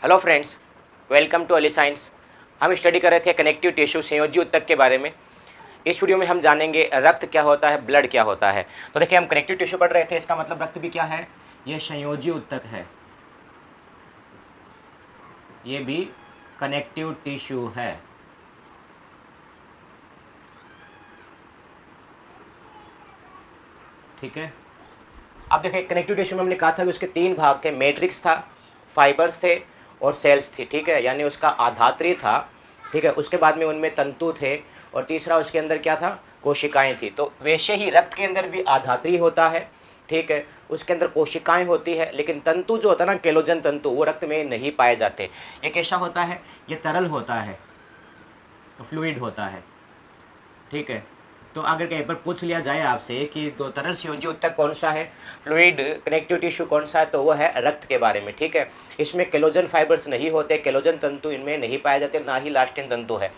Hello friends, welcome to Ali science. हम study कर रहे थे कनेक्टिव टिश्यू संयोजी ऊतक के बारे में। इस वीडियो में हम जानेंगे रक्त क्या होता है, ब्लड क्या होता है। तो देखिए, हम कनेक्टिव टिश्यू पढ़ रहे थे, इसका मतलब रक्त भी क्या है, ये संयोजी ऊतक है, ये भी कनेक्टिव टिश्यू है। ठीक है। अब देखिए, कनेक्टिव टिश्यू में हमने कहा था कि उसके तीन भाग थे, मैट्रिक्स था, फाइबर्स थे और सेल्स थी। ठीक है, यानी उसका आधात्री था। ठीक है, उसके बाद में उनमें तंतु थे और तीसरा उसके अंदर क्या था, कोशिकाएं थी। तो वैसे ही रक्त के अंदर भी आधात्री होता है। ठीक है, उसके अंदर कोशिकाएं होती है, लेकिन तंतु जो होता है ना, केलोजन तंतु, वो रक्त में नहीं पाए जाते। ये कैसा होता है, ये तरल होता है, तो फ्लूइड होता है। ठीक है, तो अगर कहीं पर पूछ लिया जाए आपसे कि दो तरल संयोजी ऊतक कौन सा है, फ्लूइड कनेक्टिव टिश्यू कौन सा है, तो वो है रक्त के बारे में। ठीक है, इसमें केलोजन फाइबर्स नहीं होते, केलोजन तंतु इनमें नहीं पाए जाते, ना ही इलास्टिन तंतु है।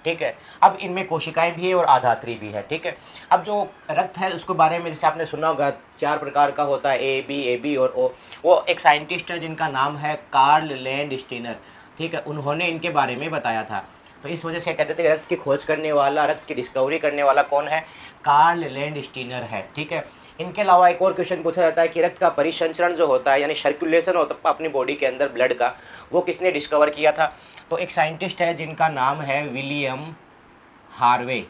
ठीक है, अब इनमें कोशिकाएं भी है और आधात्री भी है। ठीक है, अब जो रक्त है उसके बारे में जैसे आपने सुना होगा, चार प्रकार का होता है, ए बी और ओ। वो एक साइंटिस्ट है जिनका नाम है कार्ल लैंडस्टीनर। ठीक है, उन्होंने इनके बारे में बताया था। तो इस वजह से कहते थे रक्त की खोज करने वाला, रक्त की डिस्कवरी करने वाला कौन है, कार्ल लैंडस्टीनर है। ठीक है, इनके अलावा एक और क्वेश्चन पूछा जाता है कि रक्त का परिसंचरण जो होता है, यानी सर्कुलेशन होता है अपनी बॉडी के अंदर ब्लड का, वो किसने डिस्कवर किया था। तो एक साइंटिस्ट है जिनका नाम है विलियम हार्वे।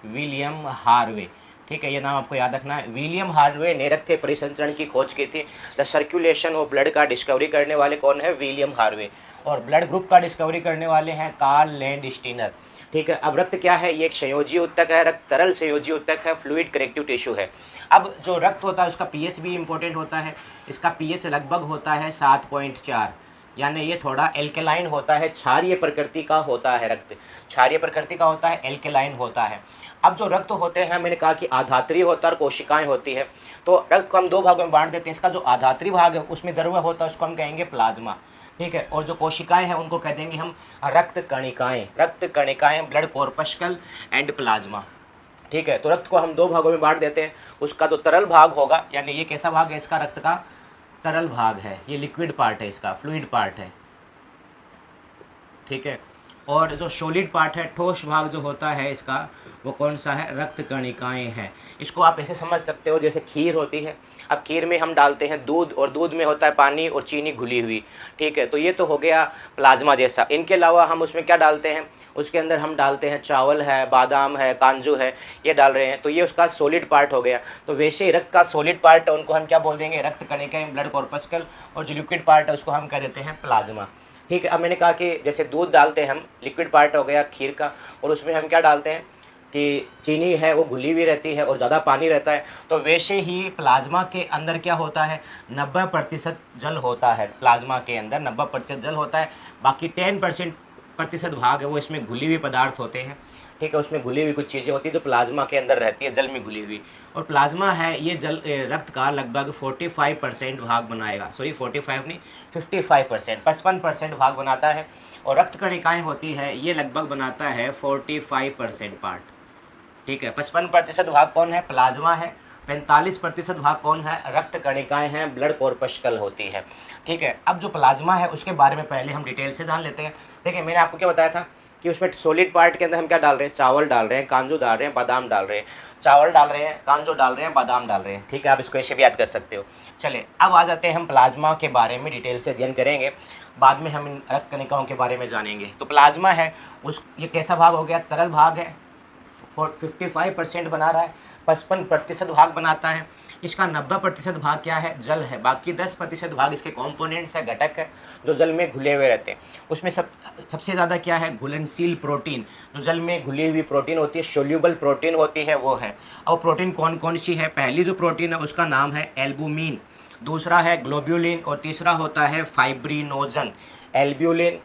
विलियम हार्वे, ठीक है, ये नाम आपको याद रखना है। विलियम हार्वे ने रक्त के परिसंचरण की खोज की थी। द सर्कुलेशन ऑफ ब्लड का डिस्कवरी करने वाले कौन है, विलियम हार्वे। और ब्लड ग्रुप का डिस्कवरी करने वाले हैं कार्ल लैंडस्टीनर। ठीक है, अब रक्त क्या है, ये एक संयोजी ऊतक है, रक्त तरल संयोजी ऊतक है, फ्लूइड कनेक्टिव टिश्यू है। अब जो रक्त होता है उसका पीएच भी इंपॉर्टेंट होता है। इसका पीएच लगभग होता है 7.4, यानी ये थोड़ा एल्केलाइन होता है, क्षारीय प्रकृति का होता है रक्त, क्षारीय प्रकृति का होता है, एल्केलाइन होता है। अब जो रक्त होते हैं, मैंने कहा कि आधात्री होता है और कोशिकाएं होती है। तो रक्त को हम दो भागों में बांट देते हैं। इसका जो आधात्री भाग है उसमें द्रव्य होता है, उसको हम कहेंगे प्लाज्मा। ठीक है, और जो कोशिकाएं हैं उनको कह देंगे हम रक्त कणिकाएं। रक्त कणिकाएं, ब्लड कॉर्पस्कल एंड प्लाज्मा। ठीक है, तो रक्त को हम दो भागों में बांट देते हैं। उसका जो तरल भाग होगा, यानी ये कैसा भाग है इसका, रक्त का तरल भाग है, ये लिक्विड पार्ट है, इसका फ्लूइड पार्ट है। ठीक है, और जो सॉलिड पार्ट है, ठोस भाग जो होता है इसका, वो कौन सा है, रक्त कणिकाएं हैं। इसको आप ऐसे समझ सकते हो जैसे खीर होती है। अब खीर में हम डालते हैं दूध, और दूध में होता है पानी और चीनी घुली हुई। ठीक है, तो ये तो हो गया प्लाज्मा जैसा। इनके अलावा हम उसमें क्या डालते हैं, उसके अंदर हम डालते हैं चावल है, बादाम है, काजू है, ये डाल रहे हैं, तो ये उसका सॉलिड पार्ट हो गया। तो वैसे ही रक्त का सॉलिड पार्ट है उनको हम क्या बोल देंगे, रक्त कणिकाएं, ब्लड कॉर्पस्कल, और जो लिक्विड पार्ट है उसको हम कह देते हैं प्लाज्मा। ठीक है, अब मैंने कहा कि जैसे दूध डालते हैं हम, लिक्विड पार्ट हो गया खीर का, और उसमें हम क्या डालते हैं कि चीनी है वो घुली हुई रहती है और ज़्यादा पानी रहता है। तो वैसे ही प्लाज्मा के अंदर क्या होता है, 90% जल होता है। प्लाज्मा के अंदर 90% जल होता है, बाकी 10% भाग है वो इसमें घुली हुई पदार्थ होते हैं। ठीक है, उसमें घुली हुई कुछ चीज़ें होती है जो प्लाज्मा के अंदर रहती है, जल में घुली हुई। और प्लाज्मा है ये जल रक्त का लगभग 45% भाग बनाएगा, सॉरी 45 नहीं, 55%, 55% भाग बनाता है। और रक्त कणिकाएं होती है, ये लगभग बनाता है 45% पार्ट। ठीक है, 55% भाग कौन है, प्लाज्मा है। 45% भाग कौन है, रक्त कणिकाएं हैं, ब्लड कॉर्पस्कल होती है। ठीक है, अब जो प्लाज्मा है उसके बारे में पहले हम डिटेल से जान लेते हैं। देखिए, मैंने आपको क्या बताया था कि उसमें सॉलिड पार्ट के अंदर हम क्या डाल रहे हैं, चावल डाल रहे हैं, काजू डाल रहे हैं, बादाम डाल रहे हैं, चावल डाल रहे हैं, काजू डाल रहे हैं, बादाम डाल रहे हैं। ठीक है, आप इसको ऐसे भी याद कर सकते हो। चलिए, अब आ जाते हैं हम प्लाज्मा के बारे में डिटेल से अध्ययन करेंगे, बाद में हम इन रक्त कणिकाओं के बारे में जानेंगे। तो प्लाज्मा है उस, ये कैसा भाग हो गया, तरल भाग है, 55% बना रहा है, 55% भाग बनाता है। इसका 90% भाग क्या है, जल है। बाकी 10% भाग इसके कंपोनेंट्स है, घटक है, जो जल में घुले हुए रहते हैं। उसमें सबसे ज़्यादा क्या है, घुलनशील प्रोटीन, जो जल में घुली हुई प्रोटीन होती है, सोल्यूबल प्रोटीन होती है, वो है। और प्रोटीन कौन कौन सी है, पहली जो प्रोटीन है उसका नाम है एल्बुमिन, दूसरा है ग्लोब्यूलिन, और तीसरा होता है फाइब्रिनोजन। एल्ब्यूलिन,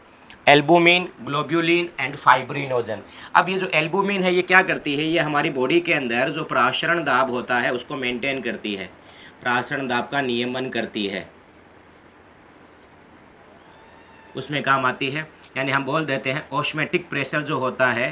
एल्बुमिन, ग्लोब्यूलिन एंड फाइब्रिनोजन। अब ये जो एल्बुमिन है ये क्या करती है, ये हमारी बॉडी के अंदर जो प्रासरण दाब होता है उसको मेंटेन करती है, प्रासरण दाब का नियमन करती है, उसमें काम आती है। यानी हम बोल देते हैं ऑस्मेटिक प्रेशर जो होता है,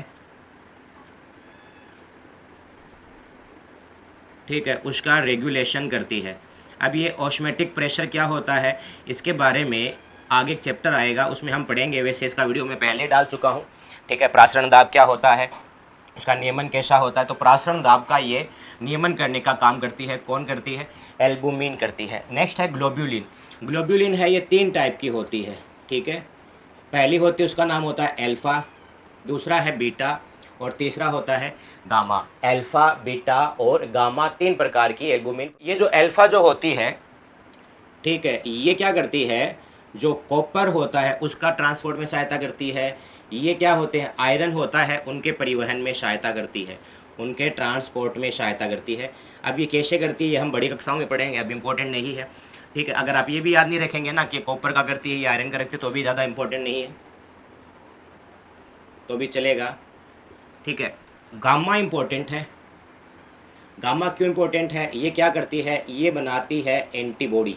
ठीक है, उसका रेगुलेशन करती है। अब ये ऑस्मेटिक प्रेशर क्या होता है इसके बारे में आगे एक चैप्टर आएगा, उसमें हम पढ़ेंगे। वैसे इसका वीडियो मैं पहले डाल चुका हूँ, ठीक है। प्रासरण दाब क्या होता है, उसका नियमन कैसा होता है। तो प्रासरण दाब का ये नियमन करने का काम करती है, कौन करती है, एल्बुमिन करती है। नेक्स्ट है ग्लोब्यूलिन। ग्लोब्यूलिन है, ये 3 टाइप की होती है, ठीक है। पहली होती है उसका नाम होता है एल्फ़ा, दूसरा है बीटा और तीसरा होता है गामा। एल्फ़ा, बीटा और गामा 3 प्रकार की एल्बुमिन। ये जो एल्फ़ा जो होती है, ठीक है, ये क्या करती है, जो कॉपर होता है उसका ट्रांसपोर्ट में सहायता करती है। ये क्या होते हैं, आयरन होता है, उनके परिवहन में सहायता करती है, उनके ट्रांसपोर्ट में सहायता करती है। अब ये कैसे करती है ये हम बड़ी कक्षाओं में पढ़ेंगे, अब इम्पोर्टेंट नहीं है, ठीक है। अगर आप ये भी याद नहीं रखेंगे ना कि कॉपर का करती है या आयरन का रखती है तो भी ज़्यादा इंपॉर्टेंट नहीं है, तो भी चलेगा, ठीक है। गामा इम्पोर्टेंट है। गामा क्यों इम्पोर्टेंट है, ये क्या करती है, ये बनाती है एंटीबॉडी।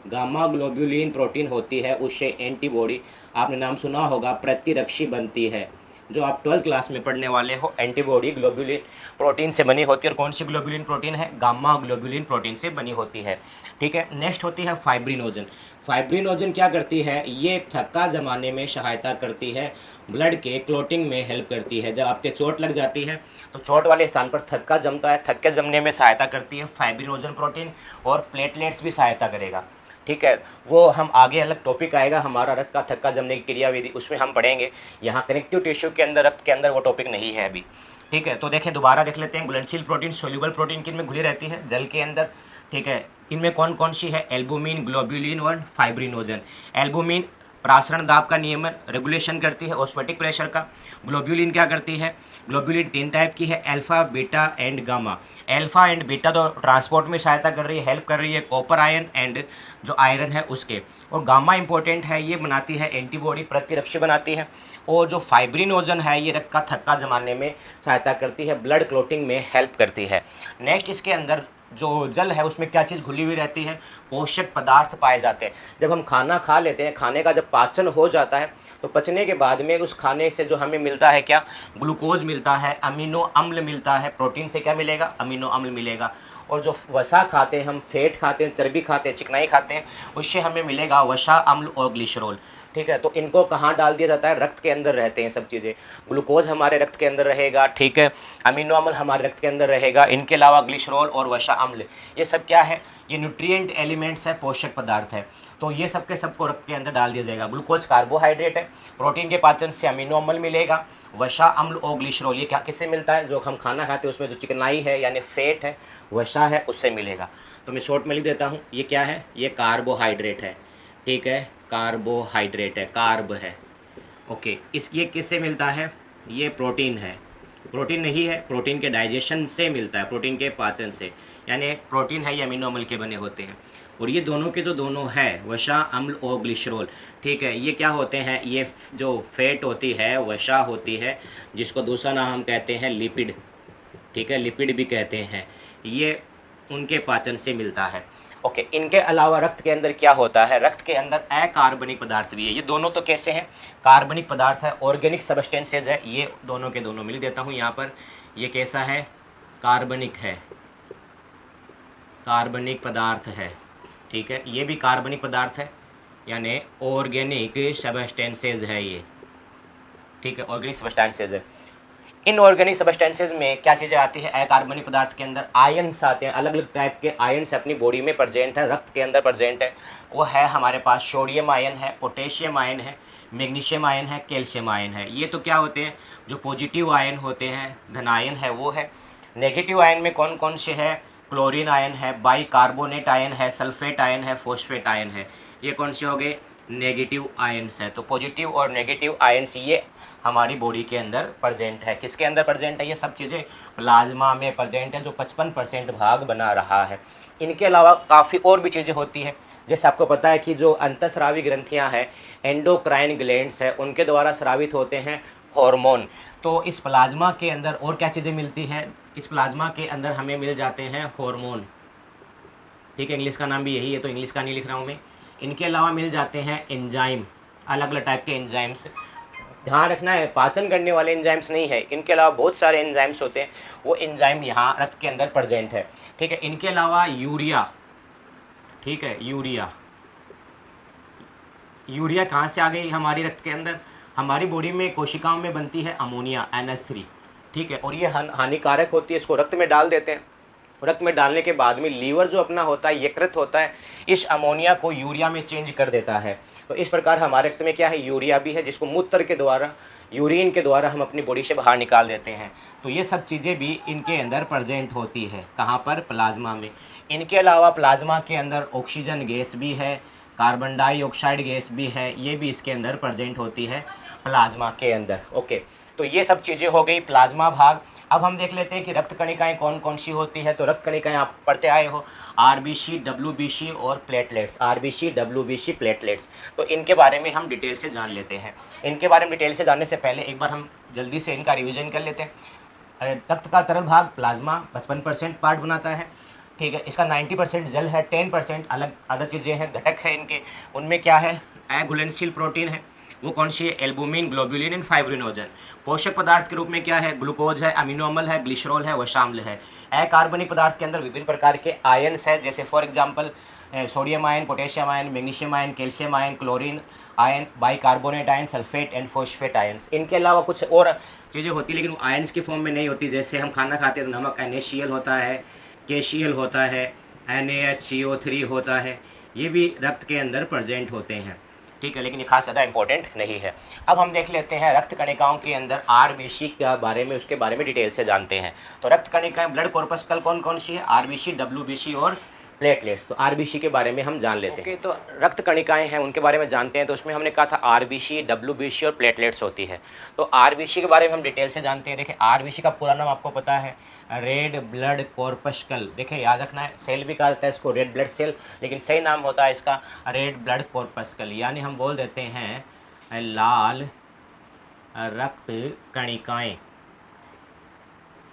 गामा ग्लोब्यूलिन प्रोटीन होती है, उससे एंटीबॉडी, आपने नाम सुना होगा, प्रतिरक्षी बनती है। जो आप 12th क्लास में पढ़ने वाले हो, एंटीबॉडी ग्लोब्यूलिन प्रोटीन से बनी होती है। और कौन सी ग्लोब्यूलिन प्रोटीन है, गामा ग्लोब्यूलिन प्रोटीन से बनी होती है, ठीक है। नेक्स्ट होती है फाइब्रिनोजन। फाइब्रिनोजन क्या करती है, ये थक्का जमाने में सहायता करती है, ब्लड के क्लोटिंग में हेल्प करती है। जब आपके चोट लग जाती है तो चोट वाले स्थान पर थक्का जमता है, थक्के जमने में सहायता करती है फाइब्रिनोजन प्रोटीन, और प्लेटलेट्स भी सहायता करेगा, ठीक है। वो हम आगे अलग टॉपिक आएगा हमारा रक्त का थक्का जमने की क्रियाविधि, उसमें हम पढ़ेंगे। यहाँ कनेक्टिव टिश्यू के अंदर, रक्त के अंदर वो टॉपिक नहीं है अभी, ठीक है। तो देखें, दोबारा देख लेते हैं। घुलनशील प्रोटीन, सोल्यूबल प्रोटीन किन में घुली रहती है, जल के अंदर, ठीक है। इनमें कौन कौन सी है, एल्बुमिन, ग्लोब्यूलिन और फाइब्रिनोजन। एल्बुमिन प्रासरण दाब का नियमन, रेगुलेशन करती है ऑस्मोटिक प्रेशर का। ग्लोब्यूलिन क्या करती है, ग्लोब्यूलिन 3 टाइप की है, alpha, beta and gamma. Alpha and beta तो ट्रांसपोर्ट में सहायता कर रही है, हेल्प कर रही है कॉपर आयन एंड जो आयरन है उसके। और गामा इंपॉर्टेंट है, ये बनाती है एंटीबॉडी, प्रतिरक्षी बनाती है। और जो फाइब्रिनोजन है, ये रक्त का थक्का जमाने में सहायता करती है, ब्लड क्लोटिंग में हेल्प करती है। नेक्स्ट, इसके अंदर जो जल है उसमें क्या चीज़ घुली हुई रहती है, पोषक पदार्थ पाए जाते हैं। जब हम खाना खा लेते हैं, खाने का जब पाचन हो जाता है तो पचने के बाद में उस खाने से जो हमें मिलता है क्या, ग्लूकोज मिलता है, अमीनो अम्ल मिलता है। प्रोटीन से क्या मिलेगा, अमीनो अम्ल मिलेगा। और जो वसा खाते हैं हम, फैट खाते हैं, चर्बी खाते हैं, चिकनाई खाते हैं, उससे हमें मिलेगा वसा अम्ल और ग्लिसरॉल, ठीक है। तो इनको कहाँ डाल दिया जाता है, रक्त के अंदर रहते हैं सब चीज़ें। ग्लूकोज हमारे रक्त के अंदर रहेगा, ठीक है, अमीनो अम्ल हमारे रक्त के अंदर रहेगा, इनके अलावा ग्लिसरॉल और वसा अम्ल, ये सब क्या है, ये न्यूट्रिएंट एलिमेंट्स है, पोषक पदार्थ है। तो ये सब के सबको रक्त के अंदर डाल दिया जाएगा। ग्लूकोज कार्बोहाइड्रेट है, प्रोटीन के पाचन से अमीनो अम्ल मिलेगा, वसा अम्ल और ग्लिसरॉल ये क्या किससे मिलता है, जो हम खाना खाते हैं उसमें जो चिकनाई है यानी फैट है, वसा है, उससे मिलेगा। तो मैं शॉर्ट में लिख देता हूँ, ये क्या है, ये कार्बोहाइड्रेट है, ठीक है, कार्बोहाइड्रेट है, कार्ब है, ओके। ये किससे मिलता है, ये प्रोटीन है, प्रोटीन नहीं है, प्रोटीन के डाइजेशन से मिलता है, प्रोटीन के पाचन से, यानी प्रोटीन है ये अमीनो अम्ल के बने होते हैं। और ये दोनों के जो दोनों है, वसा अम्ल और ग्लिसरॉल, ठीक है, ये क्या होते हैं, ये जो फैट होती है, वसा होती है, जिसको दूसरा नाम हम कहते हैं लिपिड, ठीक है, लिपिड भी कहते हैं, ये उनके पाचन से मिलता है, ओके। इनके अलावा रक्त के अंदर क्या होता है, रक्त के अंदर अकार्बनिक पदार्थ भी है। ये दोनों तो कैसे हैं, कार्बनिक पदार्थ है, ऑर्गेनिक सबस्टेंसेज है, ये दोनों के दोनों मिल देता हूँ यहाँ पर। ये कैसा है, कार्बनिक है, कार्बनिक पदार्थ है, ठीक है, ये भी कार्बनिक पदार्थ है, यानी ऑर्गेनिक सबस्टेंसेज है ये, ठीक है, ऑर्गेनिक सबस्टेंसेज है। इनऑर्गेनिक सबस्टेंसेज में क्या चीज़ें आती है, अकार्बनिक पदार्थ के अंदर आयन्स आते हैं, अलग अलग टाइप के आयन्स अपनी बॉडी में प्रेजेंट है, रक्त के अंदर प्रेजेंट है। वो है हमारे पास सोडियम आयन है, पोटेशियम आयन है, मैग्नीशियम आयन है, कैल्शियम आयन है। ये तो क्या होते हैं, जो पॉजिटिव आयन होते हैं, धन आयन है वो है। नेगेटिव आयन में कौन कौन से है, क्लोरीन आयन है, बाइकार्बोनेट आयन है, सल्फेट आयन है, फॉस्फेट आयन है। ये कौन से हो गए, नेगेटिव आयन्स है। तो पॉजिटिव और नेगेटिव आयन्स ये हमारी बॉडी के अंदर प्रेजेंट है। किसके अंदर प्रेजेंट है, ये सब चीज़ें प्लाज्मा में प्रेजेंट है, जो 55% भाग बना रहा है। इनके अलावा काफ़ी और भी चीज़ें होती हैं, जैसे आपको पता है कि जो अंतःस्रावी ग्रंथियां हैं, एंडोक्राइन ग्लैंड्स है, उनके द्वारा स्रावित होते हैं हार्मोन। तो इस प्लाज्मा के अंदर और क्या चीज़ें मिलती हैं, इस प्लाज्मा के अंदर हमें मिल जाते हैं हार्मोन, ठीक है, इंग्लिश का नाम भी यही है तो इंग्लिश का नहीं लिख रहा हूँ मैं। इनके अलावा मिल जाते हैं एंजाइम, अलग अलग टाइप के एंजाइम्स। ध्यान रखना है, पाचन करने वाले एंजाइम्स नहीं है, इनके अलावा बहुत सारे एंजाइम्स होते हैं, वो एंजाइम यहाँ रक्त के अंदर प्रेजेंट है, ठीक है। इनके अलावा यूरिया, ठीक है। यूरिया, यूरिया कहाँ से आ गई हमारी रक्त के अंदर? हमारी बॉडी में कोशिकाओं में बनती है अमोनिया NH3, ठीक है, और ये हानिकारक होती है, इसको रक्त में डाल देते हैं। रक्त में डालने के बाद में लीवर जो अपना होता है, यकृत होता है, इस अमोनिया को यूरिया में चेंज कर देता है। तो इस प्रकार हमारे रक्त में क्या है, यूरिया भी है, जिसको मूत्र के द्वारा, यूरिन के द्वारा हम अपनी बॉडी से बाहर निकाल देते हैं। तो ये सब चीज़ें भी इनके अंदर प्रेजेंट होती है। कहाँ पर? प्लाज्मा में। इनके अलावा प्लाज्मा के अंदर ऑक्सीजन गैस भी है, कार्बन डाइऑक्साइड गैस भी है, ये भी इसके अंदर प्रेजेंट होती है प्लाज्मा के अंदर। ओके, तो ये सब चीज़ें हो गई प्लाज्मा भाग। अब हम देख लेते हैं कि रक्त कणिकाएं कौन कौन सी होती है। तो रक्त कणिकाएं आप पढ़ते आए हो, RBC, WBC और प्लेटलेट्स। RBC, WBC, platelets. तो इनके बारे में हम डिटेल से जान लेते हैं। इनके बारे में डिटेल से जानने से पहले एक बार हम जल्दी से इनका रिविजन कर लेते हैं। रक्त का तरल भाग प्लाज्मा 55% पार्ट बनाता है, ठीक है। इसका 90% जल है, 10% अलग अलग चीज़ें हैं, घटक है इनके। उनमें क्या है? घुलनशील प्रोटीन है, वो कौन सी है? Albumin, globulin and fibrinogen. पोषक पदार्थ के रूप में क्या है? ग्लूकोज है, अमीनो अम्ल है, ग्लिसरॉल है, वशाम्ल है। अकार्बनिक पदार्थ के अंदर विभिन्न प्रकार के आयन्स है, जैसे for example sodium ion, potassium ion, magnesium ion, calcium ion, chlorine ion, bicarbonate ion, sulphate and phosphate ions. इनके अलावा कुछ और चीज़ें होती है, लेकिन वो आयन्स की फॉर्म में नहीं होती। जैसे हम खाना खाते हैं तो नमक NaCl होता है, KCl होता है, NaHCO3 होता है, ये भी रक्त के अंदर प्रेजेंट होते हैं, ठीक है, लेकिन ये खास ज़्यादा इंपॉर्टेंट नहीं है। अब हम देख लेते हैं रक्त कणिकाओं के अंदर RBC के बारे में, उसके बारे में डिटेल से जानते हैं। तो रक्त कणिकाएं, ब्लड कॉर्पस्कल कौन कौन सी है? RBC, WBC और प्लेटलेट्स। तो RBC के बारे में हम जान लेते हैं। तो रक्त कणिकाएं हैं, उनके बारे में जानते हैं। तो उसमें हमने कहा था RBC, WBC और प्लेटलेट्स होती है। तो RBC के बारे में हम डिटेल से जानते हैं। देखिए, RBC का पूरा नाम आपको पता है, रेड ब्लड कॉर्पस्कल। देखिए, याद रखना है, सेल भी कहा जाता है इसको रेड ब्लड सेल, लेकिन सही नाम होता है इसका रेड ब्लड कॉर्पस्कल, यानी हम बोल देते हैं लाल रक्त कणिकाएं।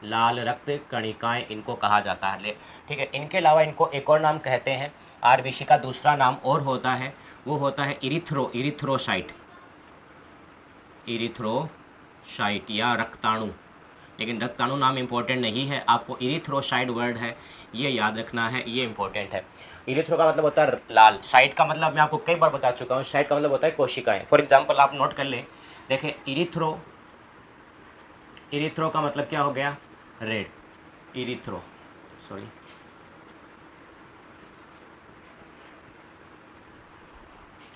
लाल रक्त कणिकाएं इनको कहा जाता है, ठीक है। इनके अलावा इनको एक और नाम कहते हैं, RBC का दूसरा नाम और होता है, वो होता है इरिथ्रोसाइट। इरिथ्रोसाइट या रक्ताणु, लेकिन रक्ताणु नाम इम्पोर्टेंट नहीं है, आपको इरिथ्रोसाइट वर्ड है ये याद रखना है, ये इंपॉर्टेंट है। इरिथ्रो का मतलब होता है लाल, साइट का मतलब मैं आपको कई बार बता चुका हूँ, साइट का मतलब होता है कोशिकाएं। फॉर एग्जांपल आप नोट कर लें, देखें इरिथ्रो का मतलब क्या हो गया? Red, erythro, sorry.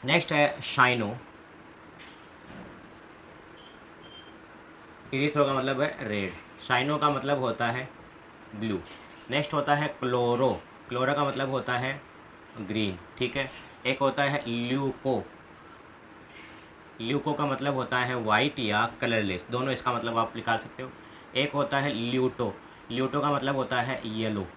नेक्स्ट है शाइनो। इरिथ्रो का मतलब है रेड, शाइनो का मतलब होता है ब्लू। नेक्स्ट होता है क्लोरो, क्लोरो का मतलब होता है ग्रीन, ठीक है। एक होता है ल्यूको, ल्यूको का मतलब होता है वाइट या कलरलेस, दोनों इसका मतलब आप निकाल सकते हो। एक होता है ल्यूटो, ल्यूटो का मतलब होता है येलो,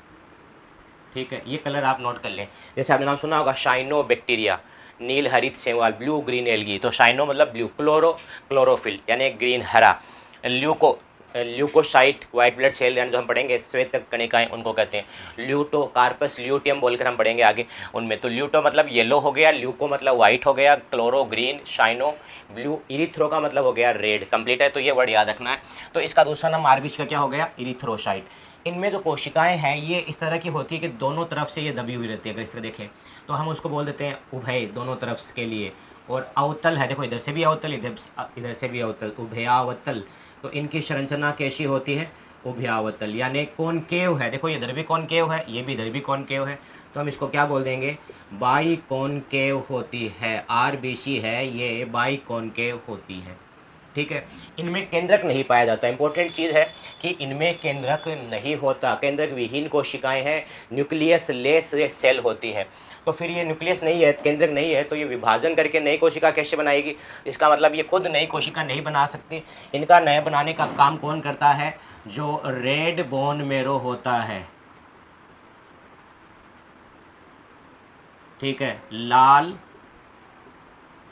ठीक है। ये कलर आप नोट कर लें। जैसे आपने नाम सुना होगा शाइनो बैक्टीरिया, नील हरित शैवाल, ब्लू ग्रीन एल्गी। तो शाइनो मतलब ब्लू, क्लोरो क्लोरोफिल यानी ग्रीन हरा, leuco leucocyte white blood cell यानी जो हम पढ़ेंगे श्वेत कणिकाएं उनको कहते हैं। ल्यूटो कार्पस ल्यूटियम बोलकर हम पढ़ेंगे आगे उनमें। तो ल्यूटो मतलब येलो हो गया, ल्यूको मतलब वाइट हो गया, क्लोरो ग्रीन, शाइनो ब्लू, इरिथ्रो का मतलब हो गया रेड। कंप्लीट है, तो ये वर्ड याद रखना है। तो इसका दूसरा नाम RBC का क्या हो गया? इरिथ्रोसाइट। इनमें जो कोशिकाएं हैं ये इस तरह की होती है कि दोनों तरफ से ये दबी हुई रहती है। अगर इस तरह देखें तो हम उसको बोल देते हैं उभय, दोनों तरफ के लिए। और अवतल है, देखो इधर से भी अवतल, इधर से भी अवतल, उभयावतल। तो इनकी संरचना कैसी होती है? उभयावतल, यानी कॉनकेव है। देखो ये इधर भी कॉनकेव है, ये भी इधर भी कॉनकेव है, तो हम इसको क्या बोल देंगे? बाई कॉनकेव होती है। RBC है ये बाई कॉनकेव होती है, ठीक है। इनमें केंद्रक नहीं पाया जाता। इंपॉर्टेंट चीज़ है कि इनमें केंद्रक नहीं होता, केंद्रक विहीन कोशिकाएं हैं, न्यूक्लियस लेस सेल होती है। तो फिर ये न्यूक्लियस नहीं है, केंद्रक नहीं है, तो ये विभाजन करके नई कोशिका कैसे बनाएगी? इसका मतलब ये खुद नई कोशिका नहीं बना सकती। इनका नए बनाने का काम कौन करता है? जो रेड बोन मेरो होता है, ठीक है, लाल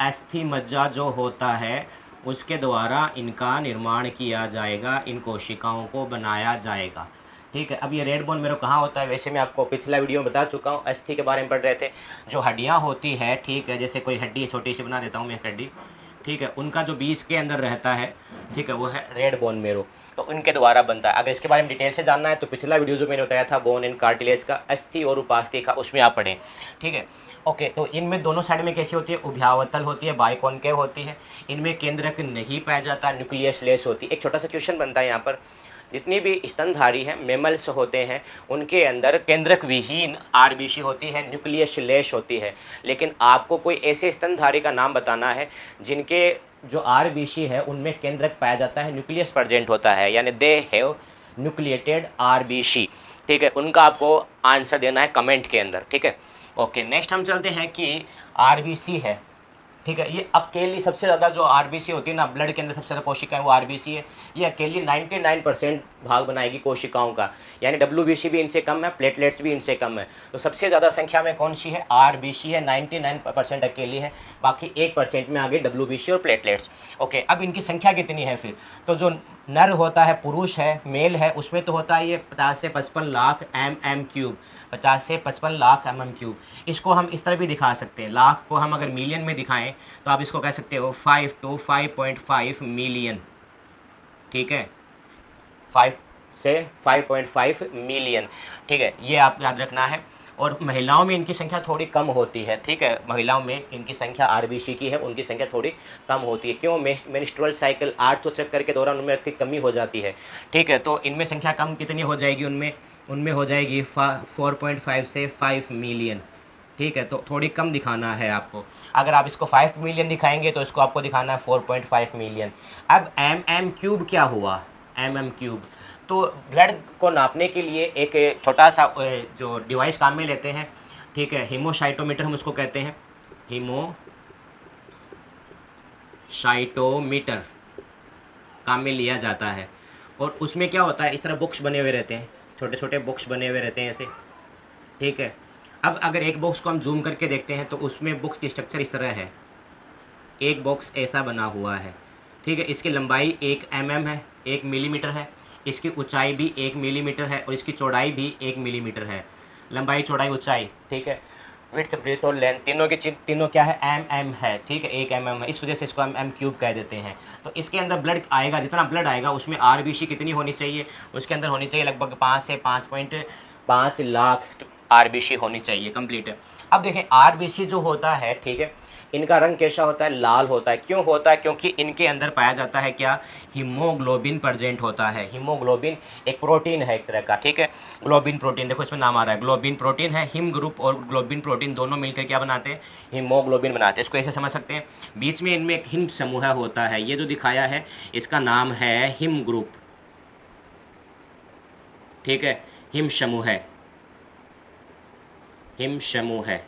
अस्थि मज्जा जो होता है उसके द्वारा इनका निर्माण किया जाएगा, इन कोशिकाओं को बनाया जाएगा, ठीक है। अब ये रेड बोन मेरो कहाँ होता है? वैसे मैं आपको पिछला वीडियो में बता चुका हूँ, अस्थि के बारे में पढ़ रहे थे। जो हड्डियाँ होती है, ठीक है, जैसे कोई हड्डी छोटी सी बना देता हूँ मैं हड्डी, ठीक है, उनका जो बीज के अंदर रहता है, ठीक है, वो है रेड बोन मेरो, तो उनके द्वारा बनता है। अगर इसके बारे में डिटेल से जानना है तो पिछला वीडियो जो मैंने बताया था बोन एंड कार्टिलेज का, अस्थि और उपास्थि का, उसमें आप पढ़ें, ठीक है। ओके, तो इनमें दोनों साइड में कैसी होती है, उभयावतल होती है, बाइकॉनकेव होती है। इनमें केंद्रक नहीं पाया जाता, न्यूक्लियस लेस होती है। एक छोटा सा क्वेश्चन बनता है यहाँ पर, जितनी भी स्तनधारी हैं मेमल्स होते हैं उनके अंदर केंद्रक विहीन आरबीसी होती है, न्यूक्लियस लेस होती है। लेकिन आपको कोई ऐसे स्तनधारी का नाम बताना है जिनके जो आरबीसी है उनमें केंद्रक पाया जाता है, न्यूक्लियस प्रेजेंट होता है, यानी दे हैव न्यूक्लिएटेड आरबीसी, ठीक है। उनका आपको आंसर देना है कमेंट के अंदर, ठीक है। ओके, नेक्स्ट हम चलते हैं कि आरबीसी है, ठीक है। ये अकेली सबसे ज़्यादा जो आरबीसी होती है ना, ब्लड के अंदर सबसे ज़्यादा कोशिकाएं वो आरबीसी है। ये अकेली 99% भाग बनाएगी कोशिकाओं का, यानी डब्ल्यूबीसी भी इनसे कम है, प्लेटलेट्स भी इनसे कम है। तो सबसे ज़्यादा संख्या में कौन सी है, आरबीसी है, 99% अकेली है, बाकी 1% में आगे डब्ल्यूबीसी और प्लेटलेट्स। ओके, अब इनकी संख्या कितनी है फिर, तो जो नर होता है, पुरुष है, मेल है, उसमें तो होता है ये 50 से 55 लाख mm³, 50 से 55 लाख mm³। इसको हम इस तरह भी दिखा सकते हैं, लाख को हम अगर मिलियन में दिखाएं तो आप इसको कह सकते हो 5 to 5.5 मिलियन, ठीक है, 5 से 5.5 मिलियन, ठीक है, ये आप याद रखना है। और महिलाओं में इनकी संख्या थोड़ी कम होती है, ठीक है, महिलाओं में इनकी संख्या आरबीसी की है, उनकी संख्या थोड़ी कम होती है। क्यों, मेंस्ट्रुअल साइकिल 8 चक्कर के दौरान उनमें रक्त की कमी हो जाती है, ठीक है। तो इनमें संख्या कम कितनी हो जाएगी, उनमें हो जाएगी 4.5 से 5 मिलियन, ठीक है। तो थोड़ी कम दिखाना है आपको। अगर आप इसको 5 मिलियन दिखाएंगे तो इसको आपको दिखाना है 4.5 मिलियन। अब mm³ क्या हुआ, mm³, तो ब्लड को नापने के लिए एक छोटा सा जो डिवाइस काम में लेते हैं, ठीक है, हीमोसाइटोमीटर हम उसको कहते हैं, हीमोसाइटोमीटर काम में लिया जाता है। और उसमें क्या होता है, इस तरह बॉक्स बने हुए रहते हैं, छोटे छोटे बॉक्स बने हुए रहते हैं ऐसे, ठीक है। अब अगर एक बॉक्स को हम जूम करके देखते हैं तो उसमें बॉक्स की स्ट्रक्चर इस तरह है, एक बॉक्स ऐसा बना हुआ है, ठीक है। इसकी लंबाई 1 mm है, 1 मिलीमीटर है, इसकी ऊंचाई भी 1 मिलीमीटर है और इसकी चौड़ाई भी 1 मिलीमीटर है, लंबाई, चौड़ाई, ऊंचाई, ठीक है। विड्थ, ब्रेथ और लेंथ तीनों की तीनों क्या है, mm है, ठीक है, 1 mm है, इस वजह से इसको हम m³ कह देते हैं। तो इसके अंदर ब्लड आएगा, जितना ब्लड आएगा उसमें आरबीसी कितनी होनी चाहिए, उसके अंदर होनी चाहिए लगभग 5 से 5.5 लाख आरबीसी होनी चाहिए, कंप्लीट है। अब देखें आरबीसी जो होता है, ठीक है, इनका रंग कैसा होता है, लाल होता है। क्यों होता है, क्योंकि इनके अंदर पाया जाता है क्या, हीमोग्लोबिन प्रेजेंट होता है। हीमोग्लोबिन एक प्रोटीन है एक तरह का, ठीक है, ग्लोबिन प्रोटीन, देखो इसमें नाम आ रहा है, ग्लोबिन प्रोटीन है। हिम ग्रुप और ग्लोबिन प्रोटीन दोनों मिलकर क्या बनाते हैं, हीमोग्लोबिन बनाते हैं। इसको ऐसे समझ सकते हैं, बीच में इनमें एक हिम समूह होता है, ये जो दिखाया है इसका नाम है हिम ग्रुप, ठीक है, हिम समूह है, हिम समूह है।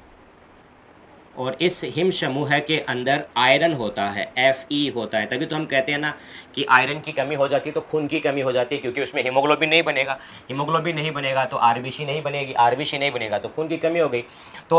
और इस हिम समूह के अंदर आयरन होता है, Fe होता है। तभी तो हम कहते हैं ना कि आयरन की कमी हो जाती है तो खून की कमी हो जाती है, क्योंकि उसमें हीमोग्लोबिन नहीं बनेगा, हीमोग्लोबिन नहीं बनेगा तो आरबीसी नहीं बनेगी, आरबीसी नहीं बनेगा तो खून की कमी हो गई। तो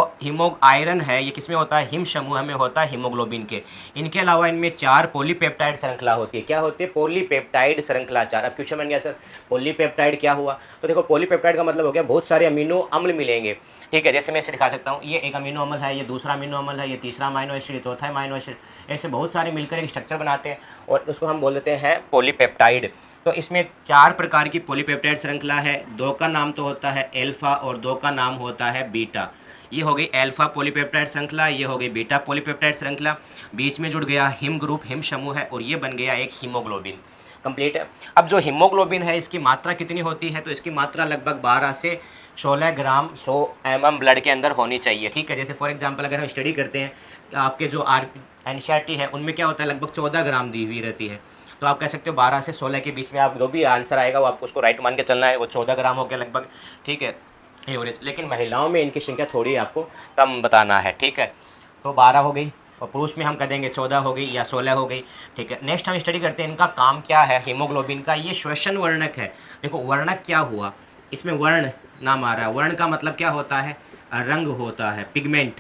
आयरन है, ये किसमें होता है, हिम समूह में होता है, हीमोग्लोबिन के। इनके अलावा इनमें 4 पॉलीपेप्टाइड श्रृंखला होती है। क्या होती है, पॉलीपेप्टाइड श्रृंखला 4। अब क्वेश्चन बन गया सर पॉलीपेप्टाइड क्या हुआ, तो देखो पॉलीपेप्टाइड का मतलब हो गया बहुत सारे अमीनो अम्ल मिलेंगे, ठीक है। जैसे मैं इसे दिखा सकता हूँ, ये एक अमीनो अम्ल है, ये दूसरा अमीनो अम्ल है, ये तीसरा अमीनो एसिड, ये चौथा अमीनो एसिड, ऐसे बहुत सारे मिलकर एक स्ट्रक्चर बनाते हैं और उसको हम बोल देते हैं पॉलीपेप्टाइड। तो इसमें 4 प्रकार की पॉलीपेप्टाइड श्रृंखला है, 2 का नाम तो होता है अल्फा और 2 का नाम होता है बीटा। ये हो गई अल्फा पॉलीपेप्टाइड श्रृंखला, ये हो गई बीटा पॉलीपेप्टाइड श्रृंखला, बीच में जुड़ गया हिम ग्रुप, हिम समूह है, और ये बन गया एक हीमोग्लोबिन, कंप्लीट है। अब जो हीमोग्लोबिन है इसकी मात्रा कितनी होती है, तो इसकी मात्रा लगभग 12 से 16 ग्राम 100 mm ब्लड के अंदर होनी चाहिए, ठीक है। जैसे फॉर एग्जांपल अगर हम स्टडी करते हैं, आपके जो एनसीईआरटी है उनमें क्या होता है, लगभग 14 ग्राम दी हुई रहती है। तो आप कह सकते हो 12 से 16 के बीच में आप जो भी आंसर आएगा वो आपको उसको राइट मान के चलना है, वो 14 ग्राम हो गया लगभग, ठीक है, एवरेज। लेकिन महिलाओं में इनकी संख्या थोड़ी आपको कम बताना है, ठीक है। तो 12 हो गई और पुरुष में हम कह देंगे 14 हो गई या 16 हो गई, ठीक है। नेक्स्ट हम स्टडी करते हैं इनका काम क्या है हीमोग्लोबिन का। ये श्वसन वर्णक है। देखो वर्णक क्या हुआ, इसमें वर्ण नाम आ रहा है, वर्ण का मतलब क्या होता है, रंग होता है, पिगमेंट,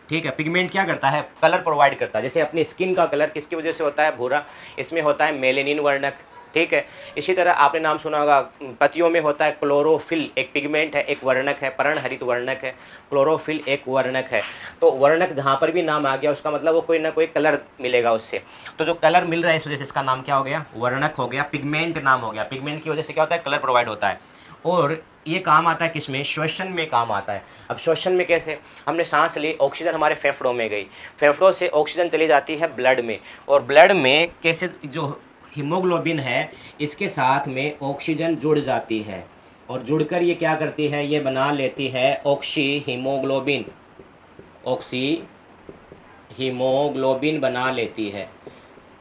ठीक है। पिगमेंट क्या करता है, कलर प्रोवाइड करता है। जैसे अपनी स्किन का कलर किसकी वजह से होता है, भूरा, इसमें होता है मेलेनिन वर्णक, ठीक है। इसी तरह आपने नाम सुना होगा, पत्तियों में होता है क्लोरोफिल, एक पिगमेंट है, एक वर्णक है, पर्णहरित वर्णक है, क्लोरोफिल एक वर्णक है। तो वर्णक जहाँ पर भी नाम आ गया उसका मतलब वो कोई ना कोई कलर मिलेगा उससे। तो जो कलर मिल रहा है इस वजह से इसका नाम क्या हो गया, वर्णक हो गया, पिगमेंट नाम हो गया। पिगमेंट की वजह से क्या होता है, कलर प्रोवाइड होता है। और ये काम आता है किसमें, श्वसन में काम आता है। अब श्वसन में कैसे, हमने सांस ली, ऑक्सीजन हमारे फेफड़ों में गई, फेफड़ों से ऑक्सीजन चली जाती है ब्लड में, और ब्लड में कैसे जो हीमोग्लोबिन है इसके साथ में ऑक्सीजन जुड़ जाती है, और जुड़कर ये क्या करती है, ये बना लेती है ऑक्सी हीमोग्लोबिन, ऑक्सी हीमोग्लोबिन बना लेती है।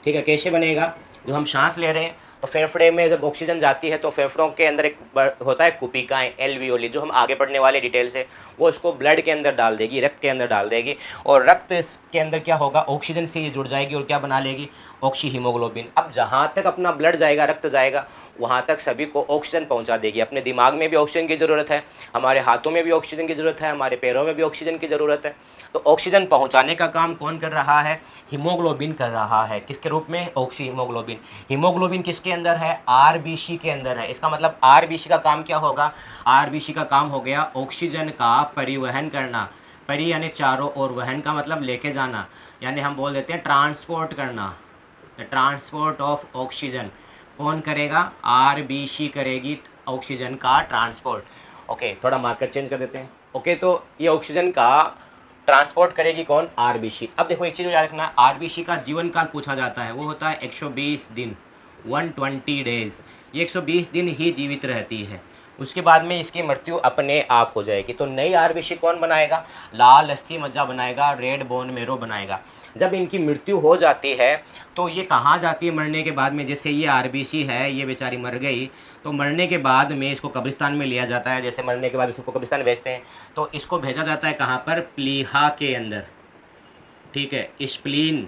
ठीक है, कैसे बनेगा, जब हम सांस ले रहे हैं तो फेफड़े में जब ऑक्सीजन जाती है तो फेफड़ों के अंदर एक होता है कुपिकाएँ, एल्वियोली, जो हम आगे पढ़ने वाले डिटेल से, वो उसको ब्लड के अंदर डाल देगी, रक्त के अंदर डाल देगी, और रक्त के अंदर क्या होगा, ऑक्सीजन से ये जुड़ जाएगी और क्या बना लेगी, ऑक्सी हीमोग्लोबिन। अब जहाँ तक अपना ब्लड जाएगा, रक्त जाएगा, वहाँ तक सभी को ऑक्सीजन पहुँचा देगी। अपने दिमाग में भी ऑक्सीजन की ज़रूरत है, हमारे हाथों में भी ऑक्सीजन की ज़रूरत है, हमारे पैरों में भी ऑक्सीजन की ज़रूरत है। तो ऑक्सीजन पहुँचाने का काम कौन कर रहा है, हीमोग्लोबिन कर रहा है। किसके रूप में, ऑक्सी हीमोग्लोबिन। हीमोग्लोबिन किसके अंदर है, आरबीसी के अंदर है। इसका मतलब आरबीसी का काम क्या होगा, आरबीसी का काम हो गया ऑक्सीजन का परिवहन करना। परि यानी चारों ओर, वहन का मतलब लेके जाना, यानी हम बोल देते हैं ट्रांसपोर्ट करना। द ट्रांसपोर्ट ऑफ ऑक्सीजन कौन करेगा, आरबीसी करेगी ऑक्सीजन का ट्रांसपोर्ट। ओके, थोड़ा मार्कर चेंज कर देते हैं। ओके, तो ये ऑक्सीजन का ट्रांसपोर्ट करेगी कौन, आरबीसी। अब देखो एक चीज़ याद रखना, आरबीसी का जीवन काल पूछा जाता है, वो होता है 120 दिन, 120 डेज। ये 120 दिन ही जीवित रहती है, उसके बाद में इसकी मृत्यु अपने आप हो जाएगी। तो नई आरबीसी कौन बनाएगा, लाल अस्थि मज्जा बनाएगा, रेड बोन मेरो बनाएगा। जब इनकी मृत्यु हो जाती है तो ये कहाँ जाती है मरने के बाद में, जैसे ये आरबीसी है, ये बेचारी मर गई, तो मरने के बाद में इसको कब्रिस्तान में लिया जाता है। जैसे मरने के बाद इसको कब्रिस्तान भेजते हैं, तो इसको भेजा जाता है कहाँ पर, प्लीहा के अंदर। ठीक है, स्प्लीन,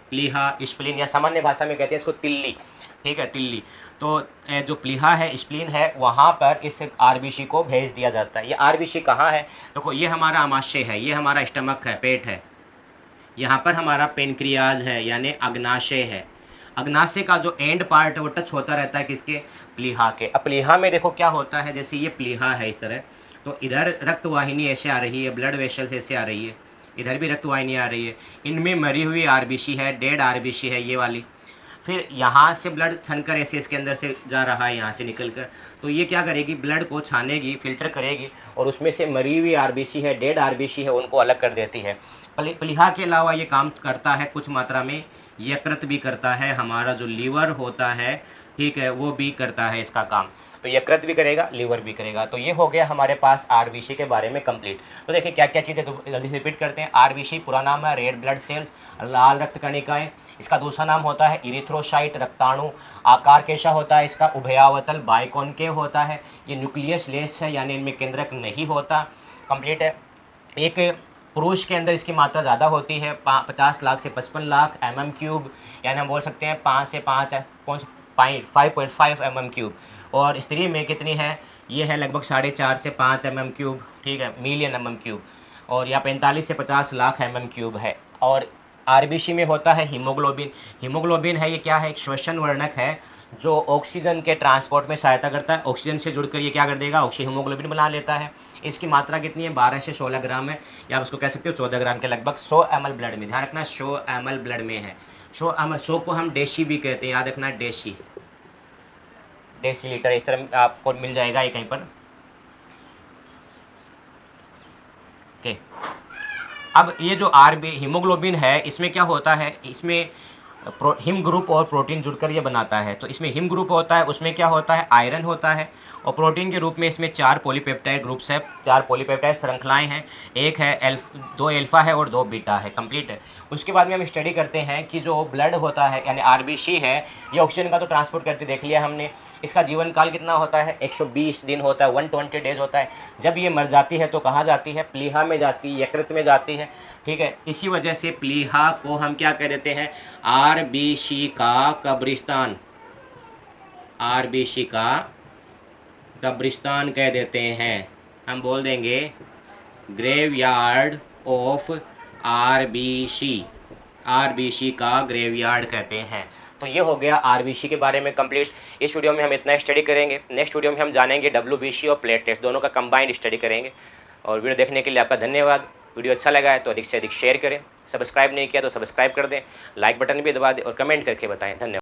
प्लीहा, स्प्लीन, या सामान्य भाषा में कहते हैं इसको तिल्ली। ठीक है, तिल्ली। तो जो प्लीहा है, स्प्लीन है, वहाँ पर इस आरबीसी को भेज दिया जाता है। ये आरबीसी कहाँ है, देखो ये हमारा आमाशय है, ये हमारा स्टमक है, पेट है, यहाँ पर हमारा पेनक्रियाज है यानी अग्नाशय है। अग्नाशय का जो एंड पार्ट है वो टच होता रहता है किसके, प्लीहा के। अब प्लीहा में देखो क्या होता है, जैसे ये प्लीहा है इस तरह, तो इधर रक्तवाहिनी ऐसे आ रही है, ब्लड वेसल्स ऐसे आ रही है, इधर भी रक्तवाहिनी आ रही है, इनमें मरी हुई आरबीसी है, डेड आरबीसी है ये वाली। फिर यहाँ से ब्लड छनकर ऐसे इसके अंदर से जा रहा है, यहाँ से निकल कर, तो ये क्या करेगी, ब्लड को छानेगी, फिल्टर करेगी, और उसमें से मरी हुई आरबीसी है, डेड आरबीसी है, उनको अलग कर देती है। प्लीहा के अलावा ये काम करता है कुछ मात्रा में, यकृत भी करता है, हमारा जो लीवर होता है, ठीक है, वो भी करता है इसका काम। तो यकृत भी करेगा, लीवर भी करेगा। तो ये हो गया हमारे पास आरबीसी के बारे में कंप्लीट। तो देखिए क्या क्या चीज़ें, तो जल्दी से रिपीट करते हैं। आरबीसी पूरा नाम है रेड ब्लड सेल्स, लाल रक्त कणिकाएँ। इसका दूसरा नाम होता है इरिथ्रोसाइट, रक्ताणु। आकार कैसा होता है इसका, उभयावतल, बाइकॉन्केव होता है। ये न्यूक्लियस लेस है, यानी इनमें केंद्रक नहीं होता। कंप्लीट है। एक पुरुष के अंदर इसकी मात्रा ज़्यादा होती है, 50 लाख से 55 लाख mm3, यानी हम बोल सकते हैं 5 से 5.5 mm3। और स्त्री में कितनी है, ये है लगभग 4.5 से 5 mm3, ठीक है, मिलियन mm3। और या 45 से 50 लाख mm3 है। और आरबीसी में होता है हीमोग्लोबिन। हीमोग्लोबिन है, ये क्या है, एक श्वसन वर्णक है जो ऑक्सीजन के ट्रांसपोर्ट में सहायता करता है। ऑक्सीजन से जुड़कर ये क्या कर देगा, ऑक्सी हीमोग्लोबिन बना लेता है। इसकी मात्रा कितनी है, 12 से 16 ग्राम है, या आप उसको कह सकते हो 14 ग्राम के लगभग 100 ml ब्लड में। ध्यान रखना 100 ml ब्लड में है। 100 ml, 100 को हम डेसी भी कहते हैं, याद रखना डेसी, डेसीलीटर, इस तरह आपको मिल जाएगा ये कहीं पर। ओके, अब ये जो हीमोग्लोबिन है, इसमें क्या होता है, इसमें हिम ग्रुप और प्रोटीन जुड़कर ये बनाता है। तो इसमें हिम ग्रुप होता है, उसमें क्या होता है, आयरन होता है, और प्रोटीन के रूप में इसमें 4 पॉलीपेप्टाइड ग्रुप्स है, 4 पॉलीपेप्टाइड श्रृंखलाएं हैं। एक है 2 अल्फा है और 2 बीटा है। कंप्लीट है। उसके बाद में हम स्टडी करते हैं कि जो ब्लड होता है यानी आरबीसी है, ये ऑक्सीजन का तो ट्रांसपोर्ट करते देख लिया हमने। इसका जीवन काल कितना होता है, 120 दिन होता है, 120 डेज होता है। जब ये मर जाती है तो कहाँ जाती है, प्लीहा में जाती है, यकृत में जाती है। ठीक है, इसी वजह से प्लीहा को हम क्या कह देते हैं, आरबीसी का कब्रिस्तान, आरबीसी का कब्रिस्तान कह देते हैं। हम बोल देंगे ग्रेवयार्ड ऑफ आरबीसी, आरबीसी का ग्रेवयार्ड कहते हैं। तो ये हो गया आरबीसी के बारे में कंप्लीट। इस वीडियो में हम इतना स्टडी करेंगे। नेक्स्ट वीडियो में हम जानेंगे डब्ल्यूबीसी और प्लेट टेस्ट दोनों का कंबाइंड स्टडी करेंगे। और वीडियो देखने के लिए आपका धन्यवाद। वीडियो अच्छा लगा है तो अधिक से अधिक शेयर करें। सब्सक्राइब नहीं किया तो सब्सक्राइब कर दें, लाइक बटन भी दबा दें और कमेंट करके बताएं। धन्यवाद।